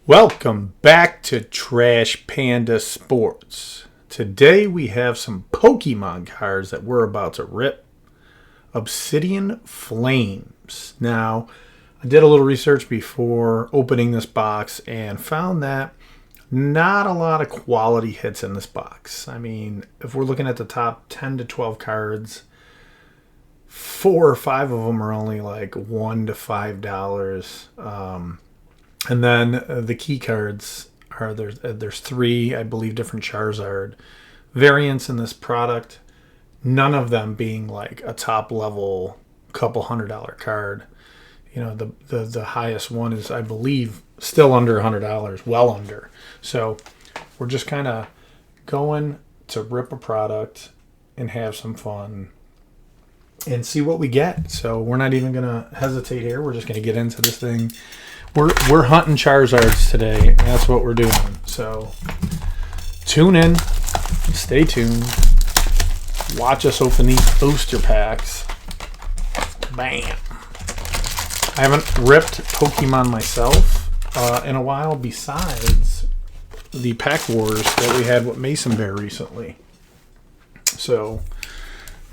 Welcome back to Trash Panda Sports. Today we have some Pokemon cards that we're about to rip. Obsidian Flames. Now, I did a little research before opening this box and found that not a lot of quality hits in this box. I mean, if we're looking at the top 10 to 12 cards, 4 or 5 of them are only like $1 to $5. And then the key cards are there's 3, I believe, different Charizard variants in this product. None of them being like a top level couple $100 card. You know, the highest one is, I believe, still under $100, well under. So we're just kind of going to rip a product and have some fun and see what we get. So we're not even going to hesitate here. We're just going to get into this thing. We're hunting Charizards today. That's what we're doing. So tune in, stay tuned, watch us open these booster packs. Bam! I haven't ripped Pokemon myself in a while, besides the pack wars that we had with Mason Bear recently. So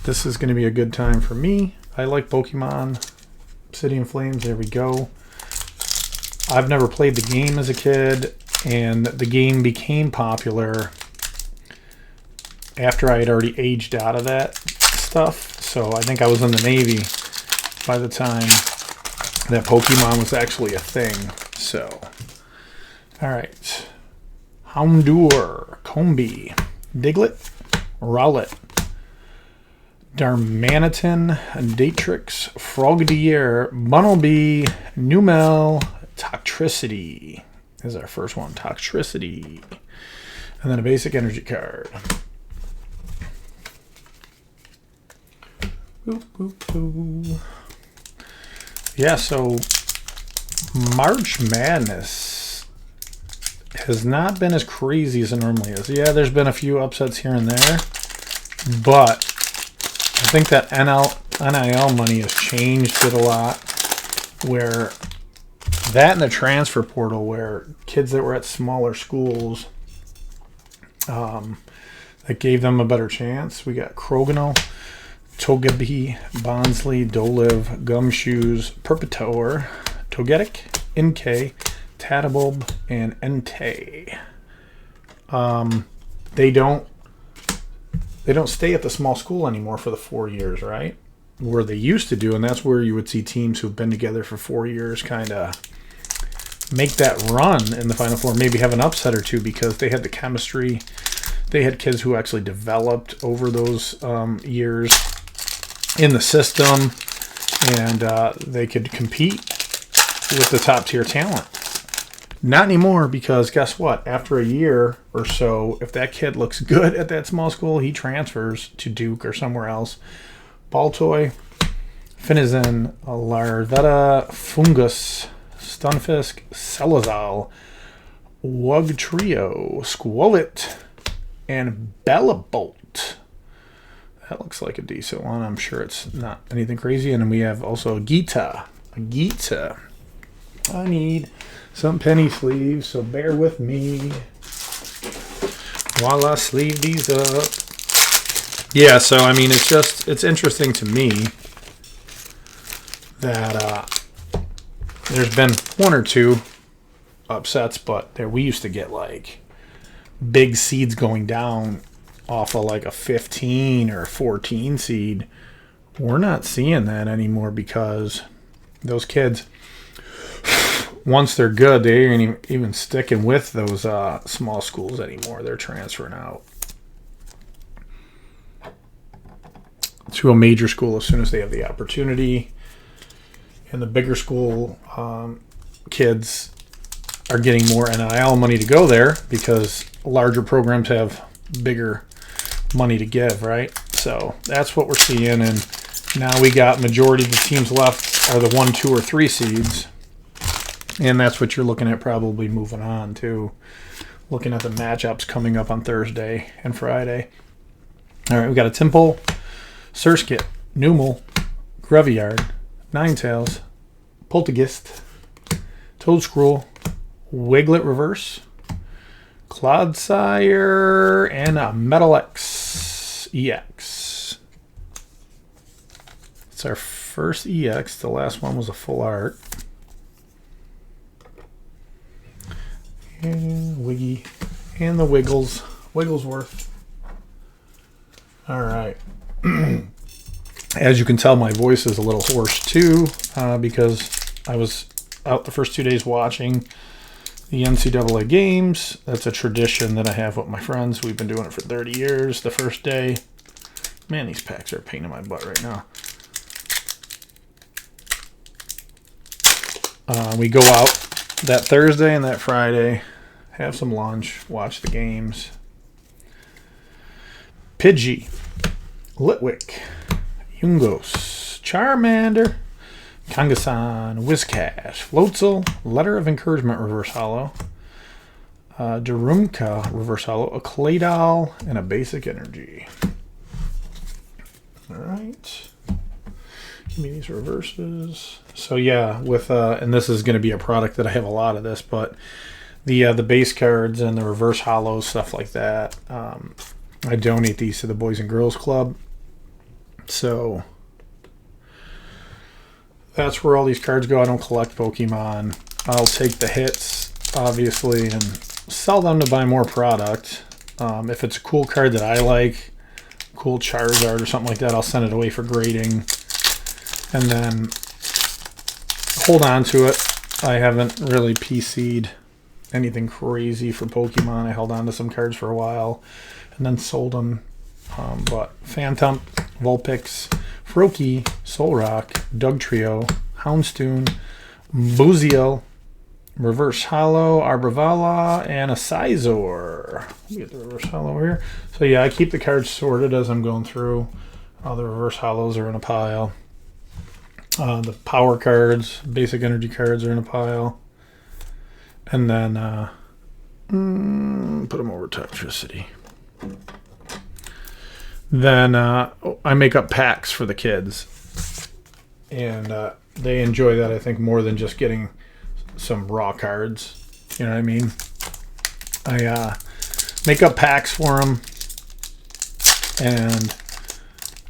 this is going to be a good time for me. I like Pokemon. Obsidian Flames, there we go. I've never played the game as a kid, and the game became popular after I had already aged out of that stuff. So I think I was in the Navy by the time that Pokemon was actually a thing. So, all right. Houndour, Combee, Diglett, Rowlet, Darmanitan, Datrix, Frogadier, Bunnelby, Numel, Toxtricity is our first one. Toxtricity. And then a basic energy card. Boop, boop, boop. Yeah, so March Madness has not been as crazy as it normally is. Yeah, there's been a few upsets here and there, but I think that NIL money has changed it a lot, where that and the transfer portal, where kids that were at smaller schools, that gave them a better chance. We got Krogonal, Togepi, Bonsley, Dolive, Gumshoes, Perpetor, Togetic, Inkay, Tadabulb, and Entei. They don't stay at the small school anymore for the 4 years, right? Where they used to do, and that's where you would see teams who've been together for 4 years kind of make that run in the Final Four, maybe have an upset or two because they had the chemistry. They had kids who actually developed over those years in the system, and they could compete with the top tier talent. Not anymore, because guess what? After a year or so, if that kid looks good at that small school, he transfers to Duke or somewhere else. Baltoy, Finizen, Larvetta, Fungus, Stunfisk, Celazal, Wugtrio, Squovit, and Bellabolt. That looks like a decent one. I'm sure it's not anything crazy. And then we have also a Gita. I need some penny sleeves, so bear with me while I sleeve these up. Yeah, so I mean, it's interesting to me that there's been 1 or 2 upsets, but we used to get like big seeds going down off of like a 15 or 14 seed. We're not seeing that anymore, because those kids, once they're good, they ain't even sticking with those small schools anymore. They're transferring out to a major school as soon as they have the opportunity. And the bigger school kids are getting more NIL money to go there, because larger programs have bigger money to give, right? So that's what we're seeing. And now we got majority of the teams left are the 1, 2, or 3 seeds. And that's what you're looking at probably moving on to. Looking at the matchups coming up on Thursday and Friday. All right, we got a Temple, Surskit, Numel, Greviard, Ninetales, Poltergeist, Toadscruel, Wiglet Reverse, Clodsire, and a Metal X EX. It's our first EX. The last one was a full art. And Wiggy. And the Wigglesworth. All right. As you can tell, my voice is a little hoarse too, because I was out the first 2 days watching the NCAA games. That's a tradition that I have with my friends. We've been doing it for 30 years. The first day, man, these packs are a pain in my butt right now. We go out that Thursday and that Friday, have some lunch, watch the games. Pidgey, Litwick, Yungos, Charmander, Kangaskhan, Whiscash, Floatzel, Letter of Encouragement Reverse Holo, Darumka Reverse Holo, a Claydol, and a Basic Energy. All right. Give me these reverses. So yeah, with and this is going to be a product that I have a lot of this, but the base cards and the reverse holos, stuff like that, I donate these to the Boys and Girls Club. So that's where all these cards go. I don't collect Pokemon. I'll take the hits, obviously, and sell them to buy more product. If it's a cool card that I like, cool Charizard or something like that, I'll send it away for grading and then hold on to it. I haven't really PC'd anything crazy for Pokemon. I held on to some cards for a while and then sold them. But Phantom, Vulpix, Froakie, Solrock, Dugtrio, Houndstone, Buziel, Reverse Holo, Arborvala, and a Sizor. Let me get the Reverse Holo here. So yeah, I keep the cards sorted as I'm going through. All the Reverse Holos are in a pile. The Power cards, Basic Energy cards are in a pile. And then put them over Toxtricity. Then I make up packs for the kids. And they enjoy that, I think, more than just getting some raw cards. You know what I mean? I make up packs for them. And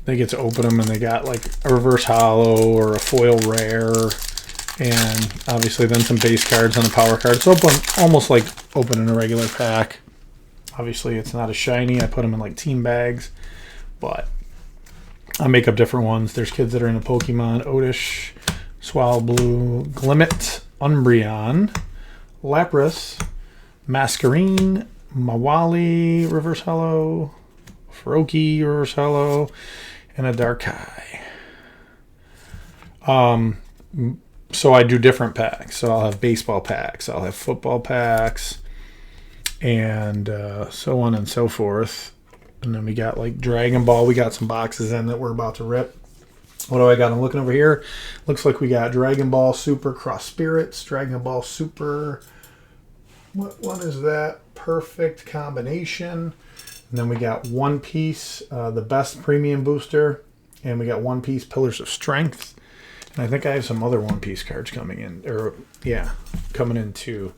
they get to open them, and they got like a reverse holo or a foil rare, and obviously then some base cards and a power card. It's open almost like opening a regular pack. Obviously it's not as shiny. I put them in like team bags, but I make up different ones. There's kids that are into Pokemon: Oddish, Swallow, Glimmet, Umbreon, Lapras, Masquerain, Mawali, reverse holo, Froakie, reverse holo, and a Darkrai. So I do different packs. So I'll have baseball packs, I'll have football packs, and so on and so forth. And then we got like Dragon Ball. We got some boxes in that we're about to rip. What do I got? I'm looking over here. Looks like we got Dragon Ball Super Cross Spirits, Dragon Ball Super. What one is that? Perfect Combination. And then we got One Piece, the best premium booster. And we got One Piece Pillars of Strength. And I think I have some other One Piece cards coming in. Or, yeah, coming in too.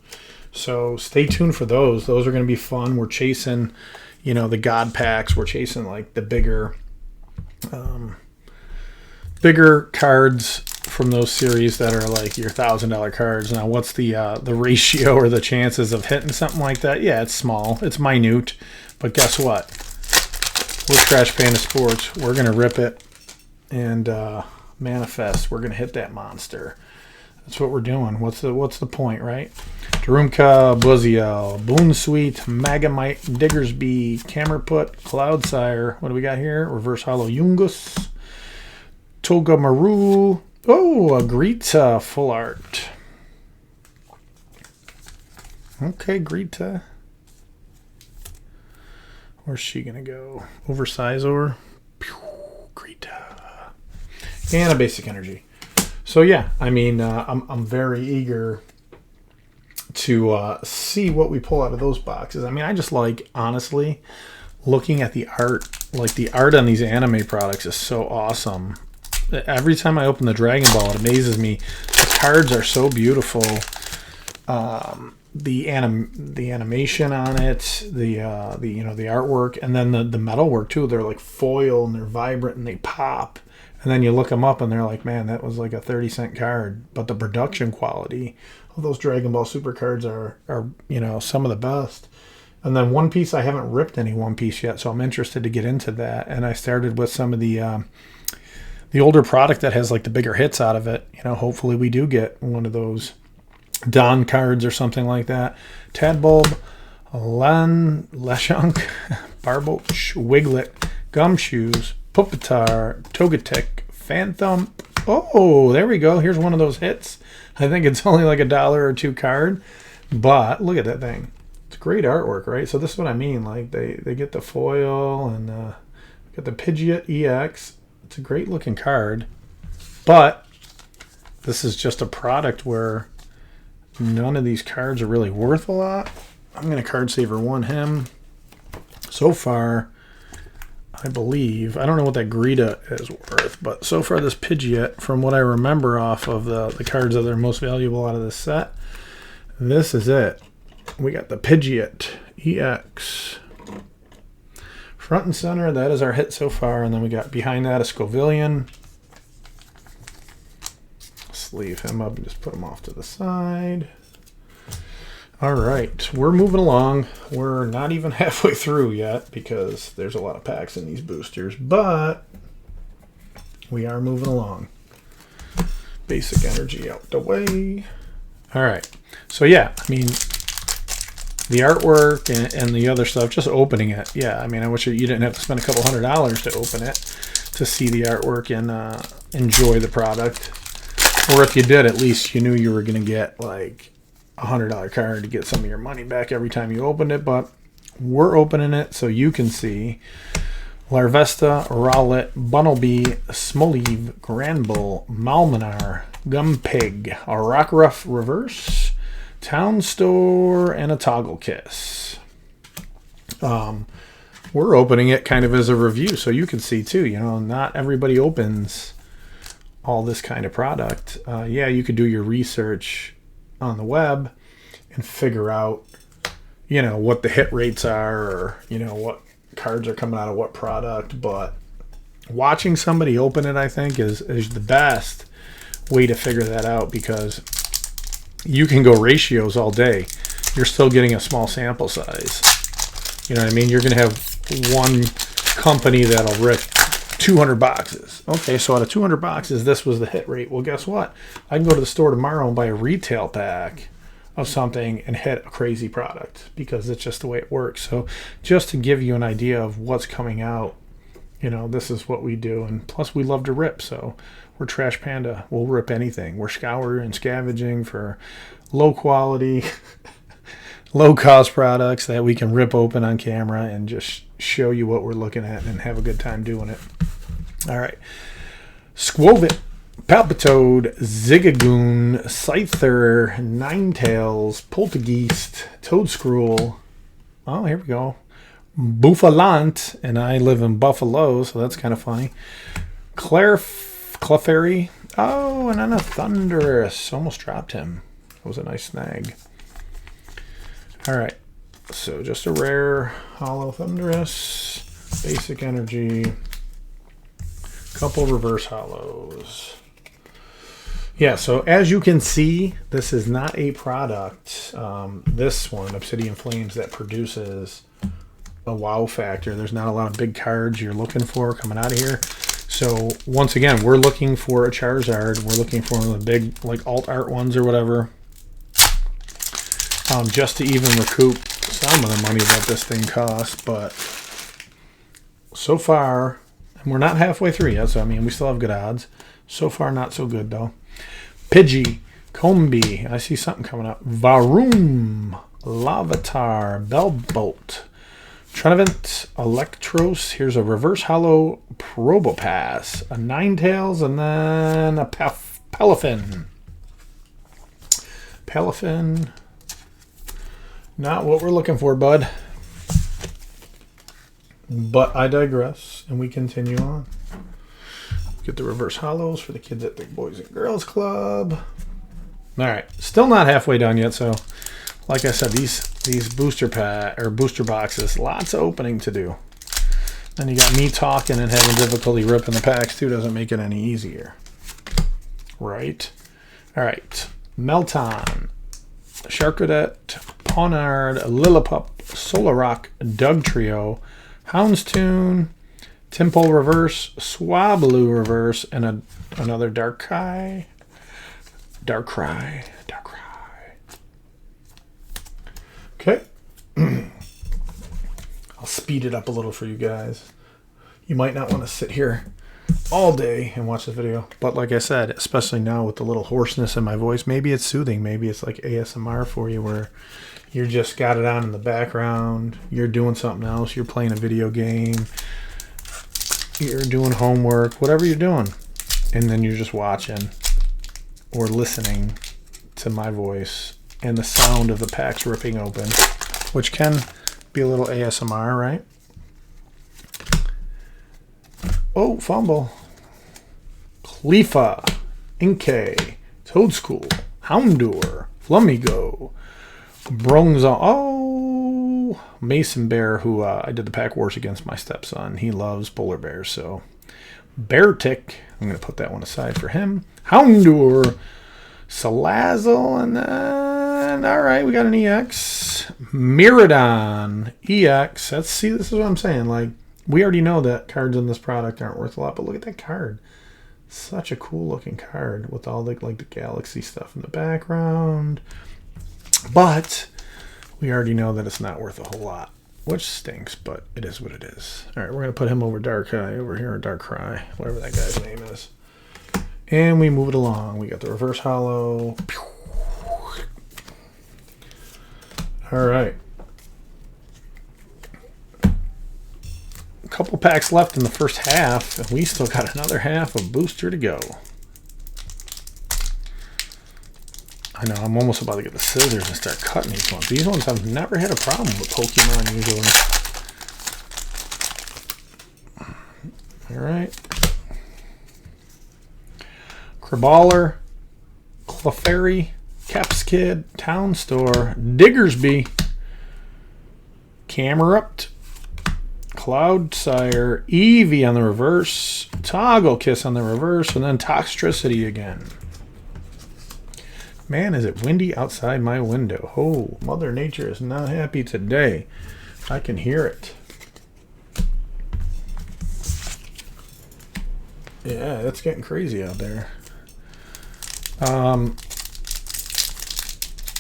So stay tuned for those. Those are going to be fun. We're chasing, you know, the God packs. We're chasing, like, the bigger cards from those series that are, like, your $1,000 cards. Now, what's the ratio or the chances of hitting something like that? Yeah, it's small. It's minute. But guess what? With Trash Panda Sports, we're going to rip it and manifest. We're going to hit that monster. That's what we're doing. What's the point, right? Darumka, Buziel, Boonsweet, Magnemite, Diggersby, Camerput, Cloudsire. What do we got here? Reverse Holo Yungus, Togamaru. Oh, a Greta full art. Okay, Greta. Where's she gonna go? Oversizor, Greta, and a Basic Energy. So yeah, I mean, I'm very eager to see what we pull out of those boxes. I mean, I just like, honestly, looking at the art. Like, the art on these anime products is so awesome. Every time I open the Dragon Ball, it amazes me. The cards are so beautiful. the animation on it, the artwork, and then the metal work too. They're like foil and they're vibrant and they pop. And then you look them up and they're like, man, that was like a 30-cent card. But the production quality of those Dragon Ball Super cards are some of the best. And then One Piece, I haven't ripped any One Piece yet, so I'm interested to get into that. And I started with some of the older product that has like the bigger hits out of it. Hopefully we do get one of those Don cards or something like that. Tadbulb, Leshunk, Barboach, Wiglet, Gumshoes, Pupitar, Togetic, Phantom. Oh, there we go. Here's one of those hits. I think it's only like $1 or $2 card, but look at that thing. It's great artwork, right? So this is what I mean. Like they get the foil and got the Pidgeot EX. It's a great looking card, but this is just a product where none of these cards are really worth a lot. I'm going to card saver one him. So far, I believe, I don't know what that Greta is worth, but so far this Pidgeot, from what I remember off of the cards that are most valuable out of this set, this is it. We got the Pidgeot EX. Front and center, that is our hit so far. And then we got behind that a Scovillian. Sleeve him up and just put him off to the side. All right, we're moving along. We're not even halfway through yet because there's a lot of packs in these boosters, but we are moving along. Basic energy out the way. All right, so yeah, I mean, the artwork and the other stuff, just opening it. Yeah, I mean, I wish you didn't have to spend a couple $100 to open it to see the artwork and enjoy the product. Or if you did, at least you knew you were going to get like a $100 card to get some of your money back every time you opened it. But we're opening it so you can see Larvesta, Rowlet, Bunnelby, Smoliv, Granbull, Malminar, Gumpig, a Rockruff Reverse, Town Store, and a Toggle Kiss. We're opening it kind of as a review so you can see too. Not everybody opens all this kind of product. Yeah, you could do your research on the web and figure out, what the hit rates are or, what cards are coming out of what product. But watching somebody open it, I think, is the best way to figure that out, because you can go ratios all day. You're still getting a small sample size. You know what I mean? You're going to have one company that'll rip 200 boxes. Okay, so out of 200 boxes, this was the hit rate. Well, guess what? I can go to the store tomorrow and buy a retail pack of something and hit a crazy product, because it's just the way it works. So just to give you an idea of what's coming out, this is what we do. And plus, we love to rip. So we're Trash Panda. We'll rip anything. We're scouring and scavenging for low quality, low cost products that we can rip open on camera and just show you what we're looking at and have a good time doing it. All right. Squovit, Palpitoad, Zigzagoon, Scyther, Ninetales, Poltergeist, Toadscruel. Oh, here we go. Bouffalant, and I live in Buffalo, so that's kind of funny. Clefairy. Oh, and then a Thundurus. Almost dropped him. That was a nice snag. All right. So just a rare hollow Thundurus. Basic energy. Couple reverse hollows. Yeah, so as you can see, this is not a product, this one, Obsidian Flames, that produces a wow factor. There's not a lot of big cards you're looking for coming out of here. So once again, we're looking for a Charizard. We're looking for one of the big, like, alt art ones or whatever, just to even recoup some of the money that this thing costs. But so far, and we're not halfway through yet, so I mean, we still have good odds. So far, not so good though. Pidgey, Combi, I see something coming up. Varoom, Lavatar, Bellbolt, Trenavant, Electros. Here's a reverse hollow Probopass, a Ninetales, and then a Palafin. Palafin, not what we're looking for, bud. But I digress, and we continue on. Get the reverse hollows for the kids at the Boys and Girls Club. All right, still not halfway done yet, so Like I said, these booster boxes, lots of opening to do. And you got me talking and having difficulty ripping the packs too. Doesn't make it any easier, right? All right, Melton, Charcadet, Ponard, Lillipup, Solrock, Doug Trio, Houndstooth, Temple Reverse, Swablu Reverse, and another Darkrai. Okay. I'll speed it up a little for you guys. You might not want to sit here all day and watch the video, but like I said, especially now with the little hoarseness in my voice, maybe it's soothing. Maybe it's like ASMR for you, where you just got it on in the background, you're doing something else, you're playing a video game, you're doing homework, whatever you're doing, and then you're just watching or listening to my voice and the sound of the packs ripping open, which can be a little ASMR, right? Oh, fumble. Khalifa, Inkay, Toadschool, Houndour, Flamigo, Bronzong. Oh, Mason Bear, who I did the pack wars against my stepson. He loves polar bears, so Beartic. I'm going to put that one aside for him. Houndour, Salazzle, and then, all right, we got an EX. Miraidon, EX. Let's see, this is what I'm saying. Like, we already know that cards in this product aren't worth a lot, but look at that card. Such a cool looking card with all the, like, the galaxy stuff in the background. But we already know that it's not worth a whole lot, which stinks, but it is what it is. All right, we're going to put him over Darkrai, over here, or Darkrai, whatever that guy's name is. And we move it along. We got the reverse holo. All right. A couple packs left in the first half, and we still got another half of booster to go. I know, I'm almost about to get the scissors and start cutting these ones. These ones I've never had a problem with Pokemon usually. All right. Kraballer, Clefairy, Capskid, Town Store, Diggersby, Camerupt, Cloudsire, Eevee on the reverse, Toggle Kiss on the reverse, and then Toxtricity again. Man, is it windy outside my window. Oh, Mother Nature is not happy today. I can hear it. Yeah, it's getting crazy out there.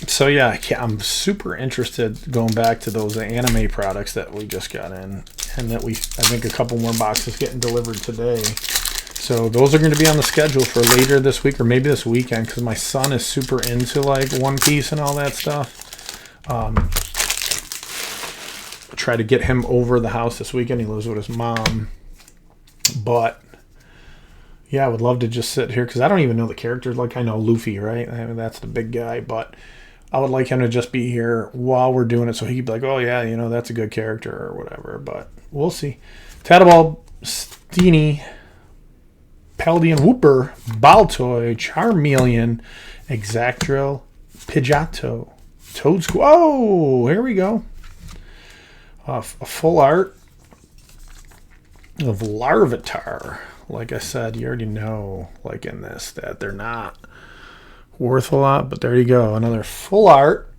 So yeah, I'm super interested going back to those anime products that we just got in, and that I think a couple more boxes getting delivered today. So those are going to be on the schedule for later this week or maybe this weekend, because my son is super into like One Piece and all that stuff. Try to get him over the house this weekend. He lives with his mom, but yeah, I would love to just sit here because I don't even know the characters. Like, I know Luffy, right? I mean, that's the big guy, but I would like him to just be here while we're doing it so he'd be like, oh yeah, you know, that's a good character or whatever, but we'll see. Tadaball, Steenie, Paldean Whooper, Baltoy, Charmeleon, Exactdrill, Pidgeotto, Toadschool. Oh, here we go. A full art of Larvitar. Like I said, you already know, like in this, that they're not worth a lot, but there you go. Another full art.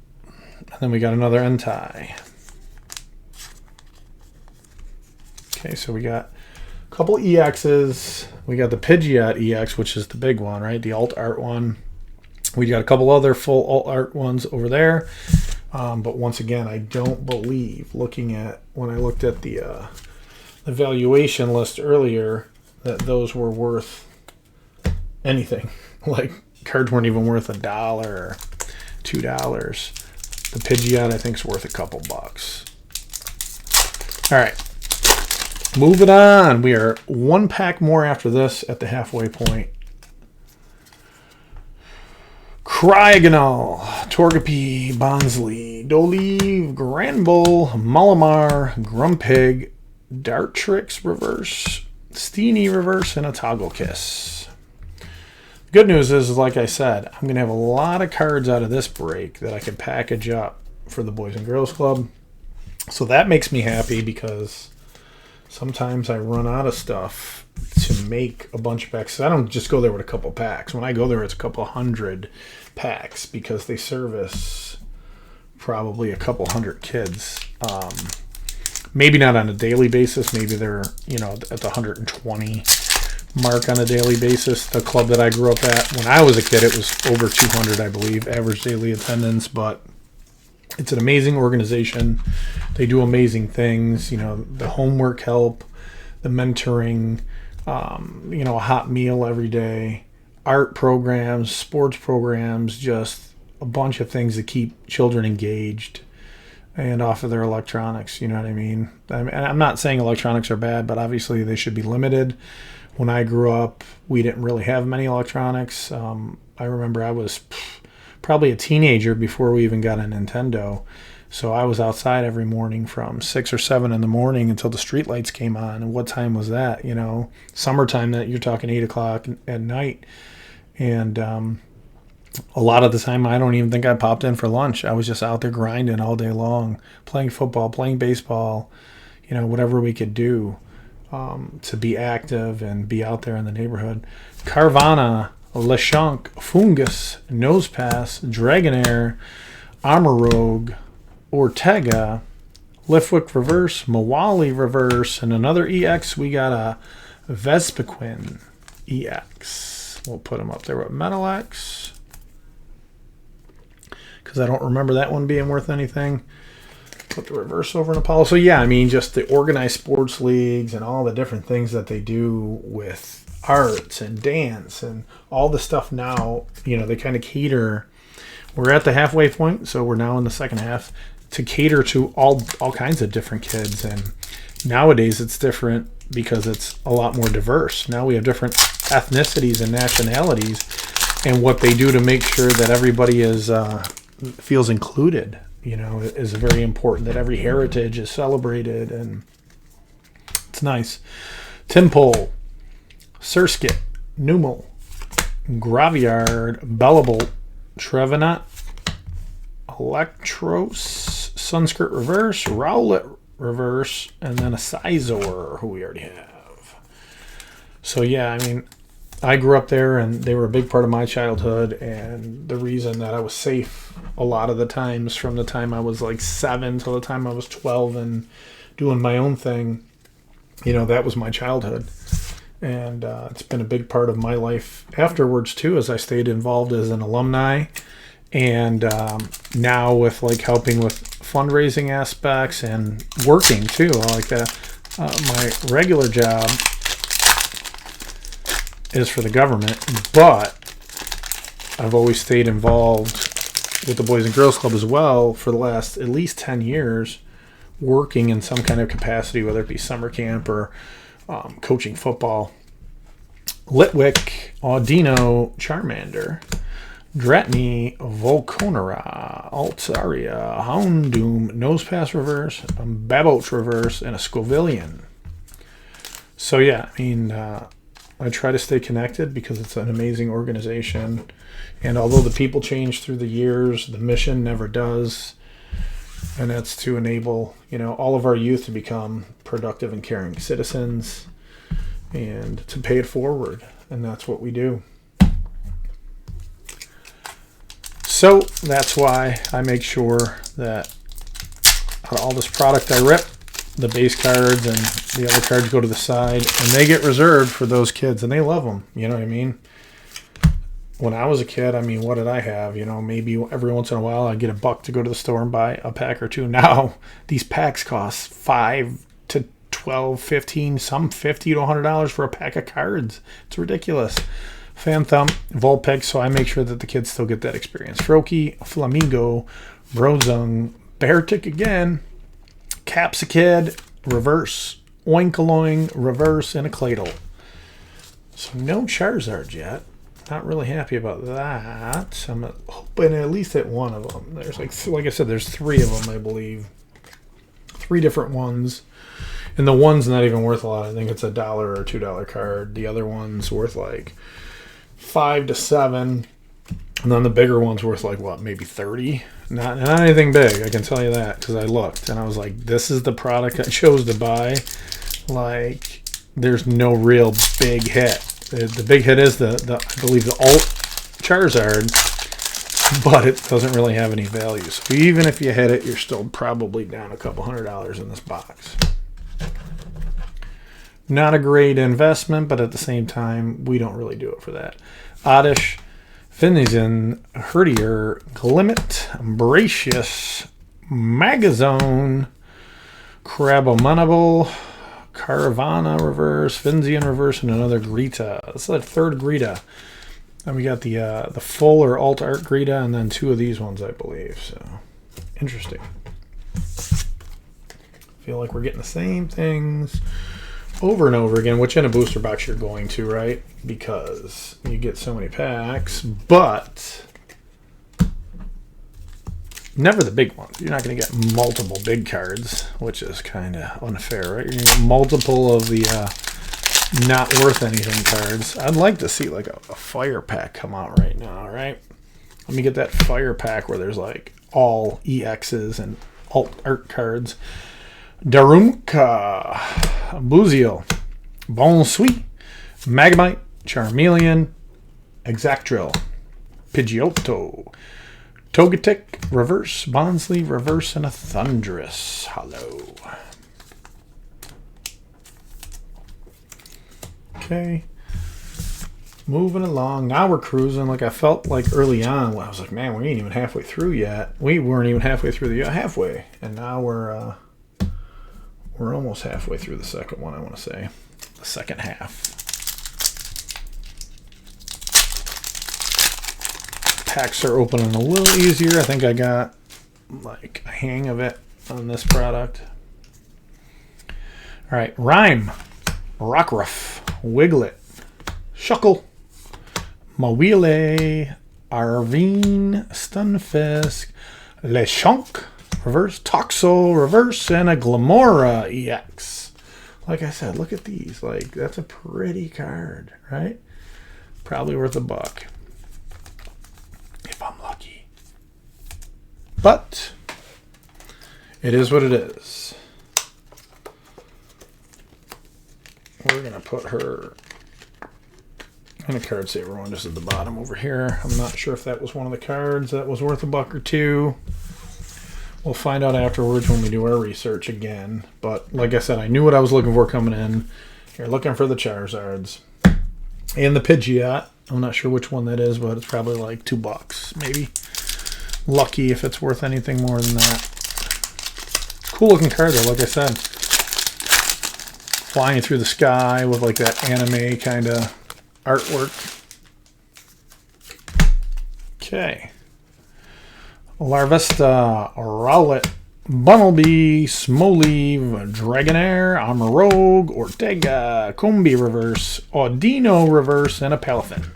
And then we got another Entei. Okay, so we got a couple EXs. We got the Pidgeot EX, which is the big one, right? The alt art one. We got a couple other full alt art ones over there. But once again, I don't believe, looking at, when I looked at the valuation list earlier, that those were worth anything. Like, cards weren't even worth $1 or $2. The Pidgeot, I think, is worth a couple bucks. All right. Moving on. We are one pack more after this at the halfway point. Cryogonal, Togepi, Bonsly, Doleve, Granbull, Malamar, Grumpig, Dartrix reverse, Steenie reverse, and a Toggle Kiss. Good news is, like I said, I'm going to have a lot of cards out of this break that I can package up for the Boys and Girls Club. So that makes me happy because sometimes I run out of stuff to make a bunch of packs. I don't just go there with a couple packs. When I go there, it's a couple hundred packs because they service probably a couple hundred kids. Maybe not on a daily basis. Maybe they're, at the 120 mark on a daily basis. The club that I grew up at, when I was a kid, it was over 200, I believe, average daily attendance. But it's an amazing organization. They do amazing things. The homework help, the mentoring, a hot meal every day, art programs, sports programs, just a bunch of things to keep children engaged and off of their electronics. You know what I mean? I'm not saying electronics are bad, but obviously they should be limited. When I grew up, we didn't really have many electronics. I remember I was probably a teenager before we even got a Nintendo. So I was outside every morning from 6 or 7 in the morning until the street lights came on. And what time was that? Summertime, that you're talking 8 o'clock at night. And a lot of the time, I don't even think I popped in for lunch. I was just out there grinding all day long, playing football, playing baseball, whatever we could do to be active and be out there in the neighborhood. Carvana, Lechonk, Fungus, Nosepass, Dragonair, Armorogue, Ortega, Liftwick Reverse, Mawali Reverse, and another EX. We got a Vespiquen EX. We'll put them up there with Metal X because I don't remember that one being worth anything. Put the reverse over in Apollo. So yeah, just the organized sports leagues and all the different things that they do with arts and dance and all the stuff now, they kind of cater. We're at the halfway point, so we're now in the second half to cater to all kinds of different kids. And nowadays it's different because it's a lot more diverse. Now we have different ethnicities and nationalities, and what they do to make sure that everybody feels included, is very important, that every heritage is celebrated, and it's nice. Timpole, Surskit, Numel, Graviard, Bellabolt, Trevenant, Electros, Sunskirt Reverse, Rowlet Reverse, and then a Sizor, who we already have. So yeah, I grew up there, and they were a big part of my childhood, and the reason that I was safe a lot of the times from the time I was like 7 till the time I was 12 and doing my own thing, that was my childhood. And it's been a big part of my life afterwards, too, as I stayed involved as an alumni. And now with helping with fundraising aspects and working, too. My regular job is for the government, but I've always stayed involved with the Boys and Girls Club as well for the last at least 10 years, working in some kind of capacity, whether it be summer camp or coaching football. Litwick, Audino, Charmander, Dratini, Volconera, Altaria, Houndoom, Nosepass Reverse, Baboch Reverse, and a Scovillian. So yeah, I try to stay connected because it's an amazing organization. And although the people change through the years, the mission never does. And that's to enable, all of our youth to become productive and caring citizens and to pay it forward. And that's what we do. So that's why I make sure that out of all this product I rip, the base cards and the other cards go to the side, and they get reserved for those kids, and they love them. You know what I mean? When I was a kid, what did I have? Maybe every once in a while I'd get $1 to go to the store and buy a pack or two. Now these packs cost $5 to $12, $15, some $50 to $100 for a pack of cards. It's ridiculous. Phantom, Vulpix, so I make sure that the kids still get that experience. Froakie, Flamingo, Brozung, Beartic again, Capsicid, Reverse, Oinkoloing, Reverse, and a Cladle. So no Charizard yet. Not really happy about that. I'm hoping at least at one of them. There's like I said, there's 3 of them, I believe. 3 different ones. And the one's not even worth a lot. I think it's $1 or $2 card. The other one's worth like $5 to $7. And then the bigger one's worth like, what, maybe 30? Not anything big, I can tell you that, because I looked. And I was like, this is the product I chose to buy. Like, there's no real big hit. The big hit is, I believe, the alt Charizard, but it doesn't really have any value. So even if you hit it, you're still probably down a couple $100 in this box. Not a great investment, but at the same time, we don't really do it for that. Oddish, Finnegan, Herdier, Glimmet, Bracious, Magazone, Crabominable, Caravana reverse, Finzian reverse, and another Greta. This is the third Greta. And we got the full or alt art Greta, and then 2 of these ones, I believe. So, interesting. Feel like we're getting the same things over and over again, which in a booster box you're going to, right? Because you get so many packs, but never the big ones. You're not going to get multiple big cards, which is kind of unfair, right? You're going to get multiple of the not worth anything cards. I'd like to see like a fire pack come out right now, right? Let me get that fire pack where there's like all EXs and alt art cards. Darumka, Buziel, Bonsui, Magnemite, Charmeleon, Exactdrill, Pidgeotto, Togetic, reverse, Bonsly, reverse, and a Thundurus hollow. Okay. Moving along. Now we're cruising. Like I felt like early on, I was like, man, we ain't even halfway through yet. We weren't even halfway through the halfway. And now we're almost halfway through the second one, I want to say. The second half. Packs are opening a little easier. I think I got like a hang of it on this product. All right, Rhyme, Rockruff, Wiglet, Shuckle, Mawile, Arvine, Stunfisk, Lechonk, reverse, Toxel, reverse, and a Glamora EX. Like I said, look at these. Like, that's a pretty card, right? Probably worth $1. If I'm lucky. But it is what it is. We're going to put her in a card saver one just at the bottom over here. I'm not sure if that was one of the cards that was worth $1 or $2. We'll find out afterwards when we do our research again. But like I said, I knew what I was looking for coming in. You're looking for the Charizards. And the Pidgeot. I'm not sure which one that is, but it's probably like $2, maybe. Lucky if it's worth anything more than that. Cool looking card though, like I said. Flying through the sky with like that anime kind of artwork. Okay. Larvesta, Rowlet, Bunnelby, Smoliv, Dragonair, Amarogue, Ortega, Combi reverse, Audino reverse, and a Palafin.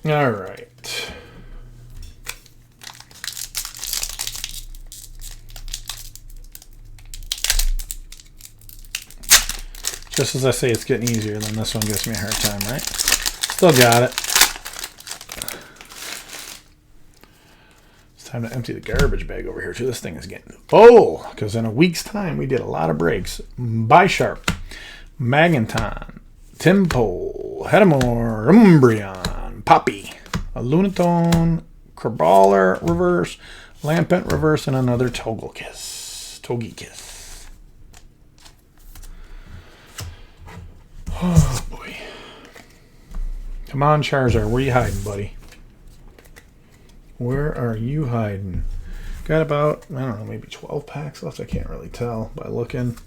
All right. Just as I say it's getting easier, then this one gives me a hard time, right? Still got it. It's time to empty the garbage bag over here, too. This thing is getting full, because in a week's time, we did a lot of breaks. Bisharp, Maganton, Timpole, Hedimore, Umbreon, Poppy, a Lunatone, Crabrawler reverse, Lampent reverse, and another Togekiss. Oh boy. Come on, Charizard. Where you hiding, buddy? Where are you hiding? Got about, I don't know, maybe 12 packs left. I can't really tell by looking.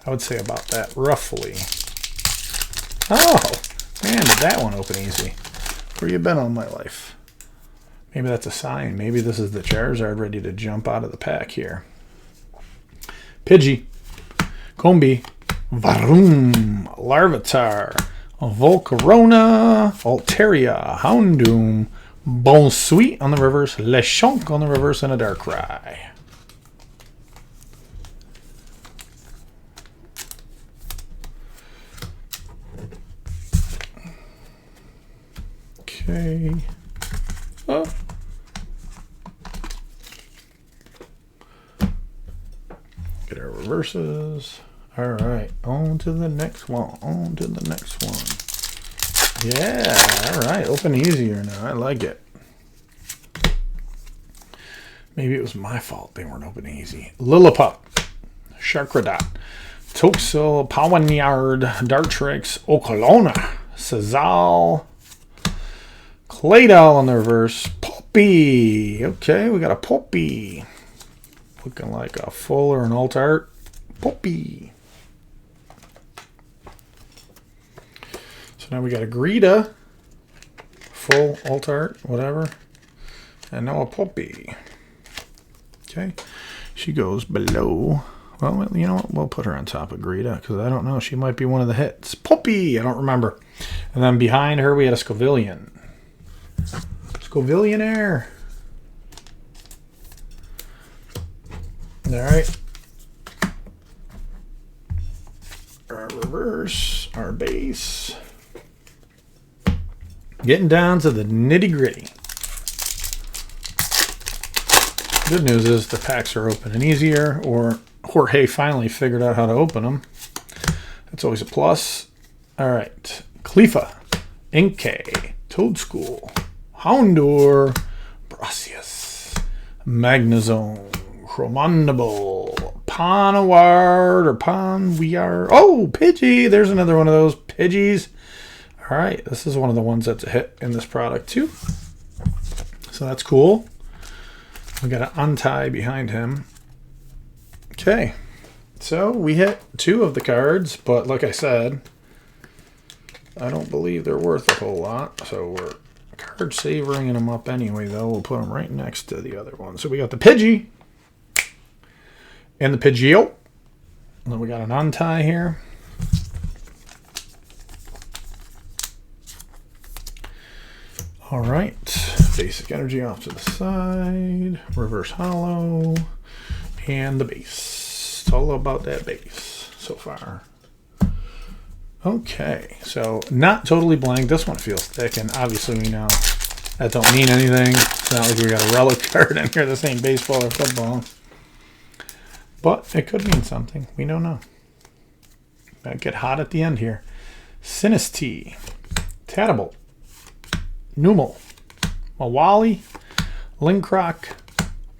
I would say about that, roughly. Oh, man, did that one open easy. Where you been all my life? Maybe that's a sign. Maybe this is the Charizard ready to jump out of the pack here. Pidgey, Combi, Varoom, Larvitar, Volcarona, Altaria, Houndoom, Bon Sweet on the reverse. Lechonk on the reverse, and a Darkrai. Okay. Oh. Get our reverses. All right. On to the next one. On to the next one. Yeah. All right. Open easier now. I like it. Maybe it was my fault they weren't open easy. Lillipup. Sharkradot. Toxel. Pawanyard. Dartrix. Okolona. Sazal. Claydol on the reverse. Poppy. Okay, we got a Poppy. Looking like a full or an alt art. Poppy. So now we got a Greta. Full alt art, whatever. And now a Poppy. Okay. She goes below. Well, you know what? We'll put her on top of Greta because I don't know. She might be one of the hits. Poppy. I don't remember. And then behind her we had a Scovillian. Scovillionaire. All right. Our reverse, our base. Getting down to the nitty gritty. Good news is the packs are opening easier, or Jorge finally figured out how to open them. That's always a plus. All right. Clefa, Inkay, Toadschool, Houndour, Brassius, Magnezone, Chromandable, Ponaward or Ponweard. Oh, Pidgey. There's another one of those Pidgeys. All right. This is one of the ones that's a hit in this product too. So that's cool. We got an untie behind him. Okay. So we hit 2 of the cards, but like I said, I don't believe they're worth a whole lot. So we're card savoring them up anyway, though. We'll put them right next to the other one. So we got the Pidgey and the Pidgeot. And then we got an untie here. All right. Basic energy off to the side. Reverse hollow. And the base. It's all about that base so far. Okay, so not totally blank. This one feels thick, and obviously we know that don't mean anything. It's not like we got a relic card in here. This ain't baseball or football. But it could mean something. We don't know. Might get hot at the end here. Sinistea, Tadable, Numel, Mawali, Linkrock,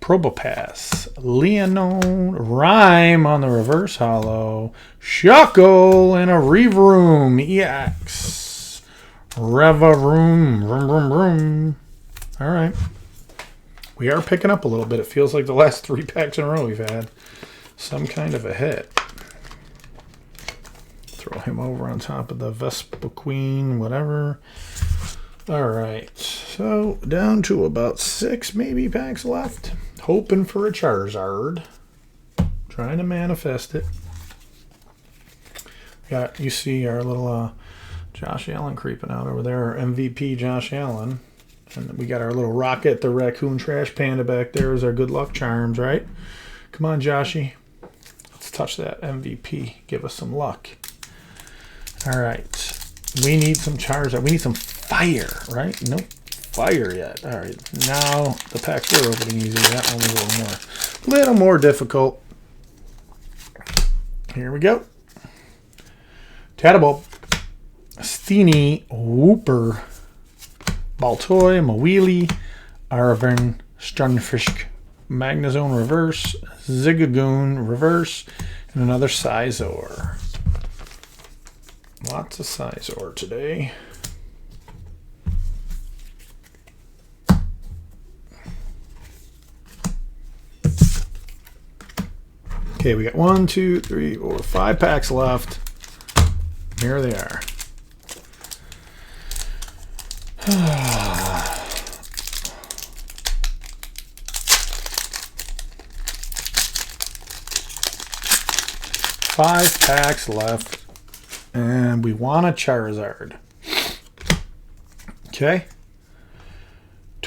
Probopass, Leonone, Rhyme on the reverse hollow, Shuckle, and a Revroom EX. Revaroom, vroom. All right. We are picking up a little bit. It feels like the last 3 packs in a row we've had some kind of a hit. Throw him over on top of the Vespa Queen, whatever. All right. So down to about 6 maybe packs left. Hoping for a Charizard. Trying to manifest it. Got, you see our little Josh Allen creeping out over there. Our MVP Josh Allen. And we got our little Rocket, the Raccoon Trash Panda back there as our good luck charms, right? Come on, Joshy. Let's touch that MVP. Give us some luck. All right. We need some Charizard. We need some fire, right? Nope. Fire yet. All right. Now the packs were opening easy. That one was a little more difficult. Here we go. Tadable, Steenie, Whooper, Baltoy, Mawili, Arvin, Stunfisk, Magnezone reverse, Zigzagoon reverse, and another Sizor. Lots of Sizor today. Okay, we got 1, 2, 3, 4, 5 packs left. Here they are. Five packs left, and we want a Charizard. Okay.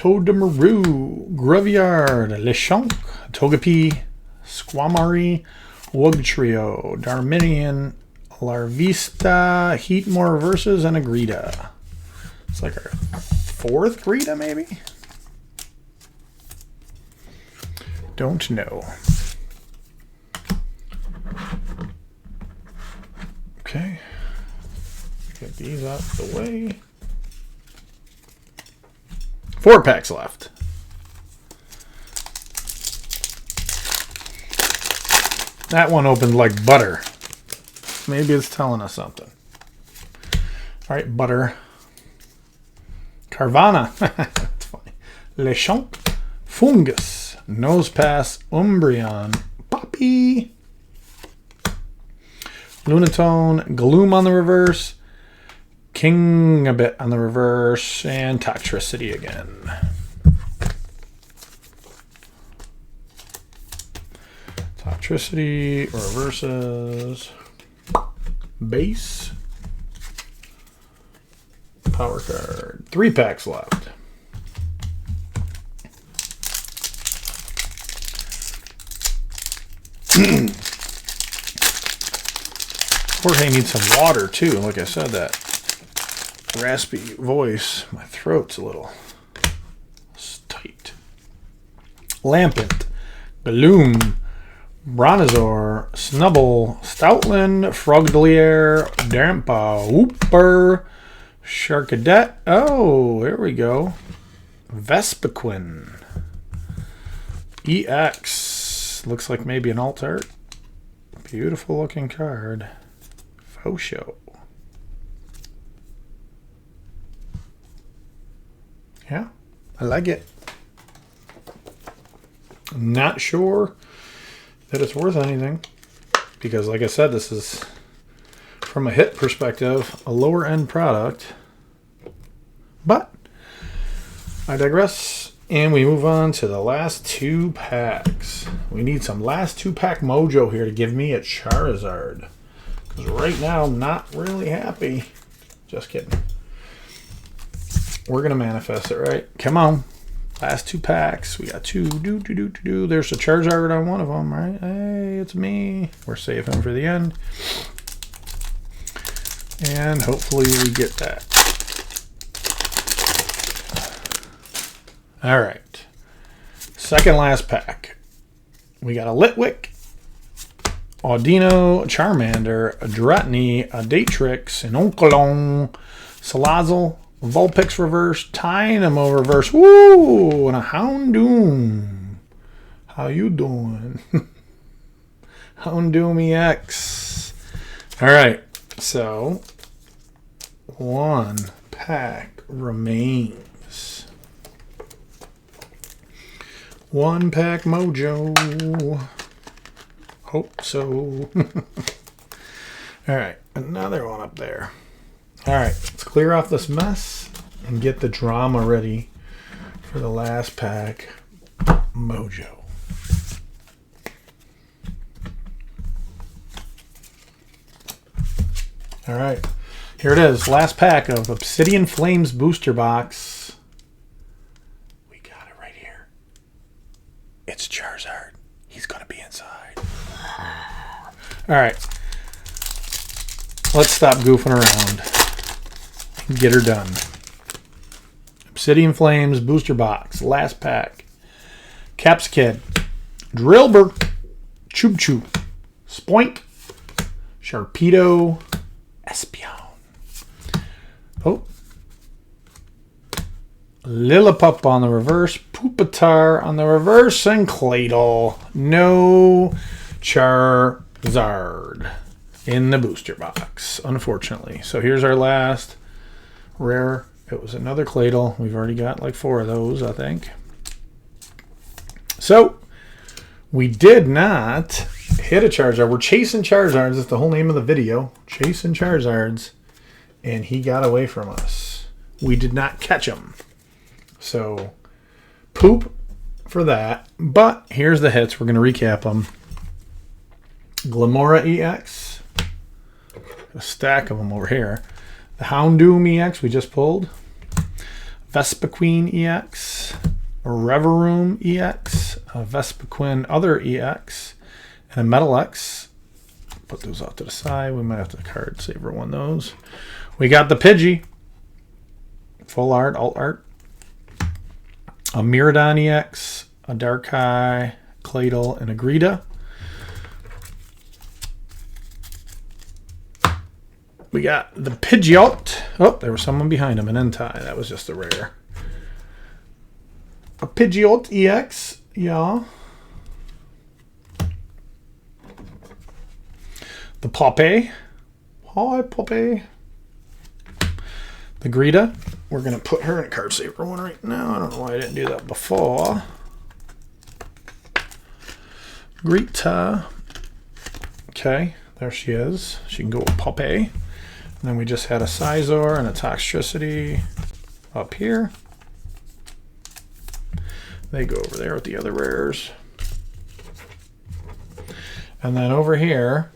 Todamaru, Graveyard, Lechonk, Togepi, Squamari, Wugtrio, Darmanian, Larvista, Heatmore Reverses, and a Greta. It's like our 4th Greta, maybe? Don't know. Okay. Get these out of the way. 4 packs left. That one opened like butter. Maybe it's telling us something. All right, butter. Carvana. That's funny. Lechonk. Fungus. Nosepass. Umbreon. Poppy. Lunatone. Gloom on the reverse. King a bit on the reverse. And Toxtricity again. Toxtricity. Reverses. Base. Power card. 3 packs left. Jorge needs some water too. Like I said, that raspy voice. My throat's a little tight. Lampent. Gloom. Bronazor. Snubble. Stoutland. Frogdelier. Dampa. Whooper. Sharkadet. Oh, there we go. Vespiquen. EX. Looks like maybe an alt art. Beautiful looking card. Faux show. Yeah, I like it. I'm not sure that it's worth anything because, like I said, this is, from a hit perspective, a lower end product. But I digress, and we move on to the last 2 packs. We need some last 2 pack mojo here to give me a Charizard. Because right now, I'm not really happy. Just kidding. We're going to manifest it, right? Come on. Last 2 packs. We got 2. There's a Charizard on one of them, right? Hey, it's me. We're saving for the end. And hopefully we get that. All right. Second last pack. We got a Litwick, Audino, Charmander, a Dratini, a Datrix, an Oncolon, Salazzle, Vulpix reverse, Dynamo reverse, woo, and a Houndoom. How you doing? Houndoom EX. All right, so 1 pack remains. 1 pack mojo. Hope so. All right, another one up there. All right, let's clear off this mess and get the drama ready for the last pack mojo. All right, here it is. Last pack of Obsidian Flames booster box. We got it right here. It's Charizard. He's going to be inside. All right. Let's stop goofing around and get her done. Obsidian Flames booster box. Last pack. Caps Kid. Drillbur. Chub Chub. Spoink. Sharpedo. Espion. Oh. Lillipup on the reverse. Pupitar on the reverse. And Claydol. No Charizard in the booster box, unfortunately. So here's our last rare. It was another Claydol. We've already got like 4 of those, I think. So we did not hit a Charizard. We're chasing Charizards. That's the whole name of the video. Chasing Charizards. And he got away from us. We did not catch him. So poop for that. But here's the hits. We're going to recap them. Glamora EX. A stack of them over here. The Houndoom EX we just pulled. Vespiquen EX, a Reverum EX, a Vespiquen Other EX, and a Metal X. Put those off to the side. We might have to card saver one of those. We got the Pidgey, full art, alt art, a Miraidon EX, a Darkrai, Claydol, and a Greta. We got the Pidgeot. Oh, there was someone behind him, an Entei. That was just a rare. A Pidgeot EX, yeah. The Poppy. Hi, Poppy. The Greta. We're going to put her in a card saver one right now. I don't know why I didn't do that before. Greta. Okay, there she is. She can go with Poppy. And then we just had a Scizor and a Toxtricity up here. They go over there with the other rares. And then over here,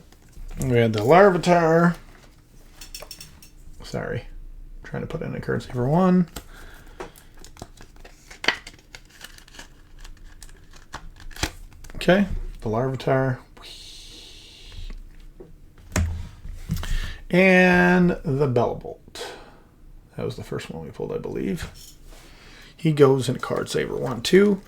we had the Larvitar. Sorry. Trying to put in a card saver one. Okay, the Larvitar. And the Bellbolt. That was the first one we pulled, I believe. He goes in a card saver one, too.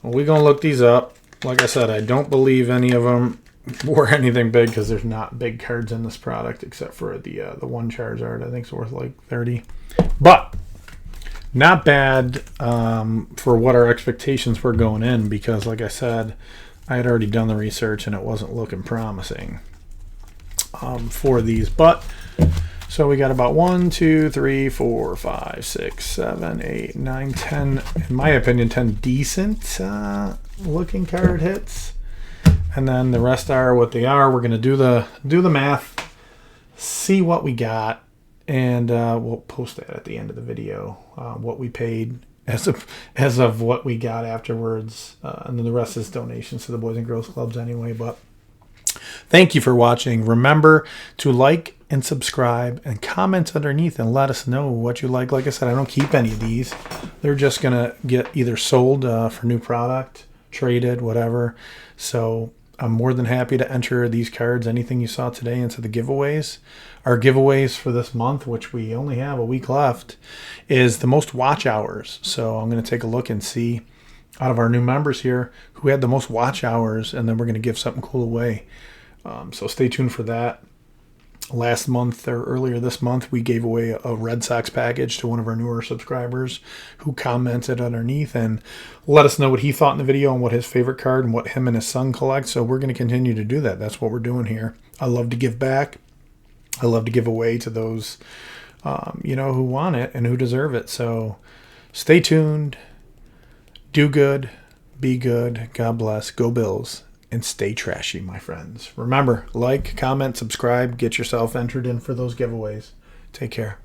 Well, we're going to look these up. Like I said, I don't believe any of them were anything big because there's not big cards in this product except for the one Charizard. I think it's worth like 30. But not bad for what our expectations were going in because, like I said, I had already done the research and it wasn't looking promising for these. But so we got about 1, 2, 3, 4, 5, 6, 7, 8, 9, 10, in my opinion, 10 decent looking card hits. And then the rest are what they are. We're going to do the math, see what we got, and we'll post that at the end of the video, what we paid as of what we got afterwards. And then the rest is donations to the Boys and Girls Clubs anyway. But thank you for watching. Remember to like and subscribe and comment underneath and let us know what you like. Like I said, I don't keep any of these. They're just going to get either sold for new product, traded, whatever. So I'm more than happy to enter these cards, anything you saw today, into the giveaways. Our giveaways for this month, which we only have a week left, is the most watch hours. So I'm going to take a look and see out of our new members here who had the most watch hours, and then we're going to give something cool away. So stay tuned for that. Last month or earlier this month, we gave away a Red Sox package to one of our newer subscribers who commented underneath and let us know what he thought in the video and what his favorite card and what him and his son collect. So we're going to continue to do that. That's what we're doing here. I love to give back. I love to give away to those, who want it and who deserve it. So stay tuned. Do good. Be good. God bless. Go Bills. And stay trashy, my friends. Remember, like, comment, subscribe, get yourself entered in for those giveaways. Take care.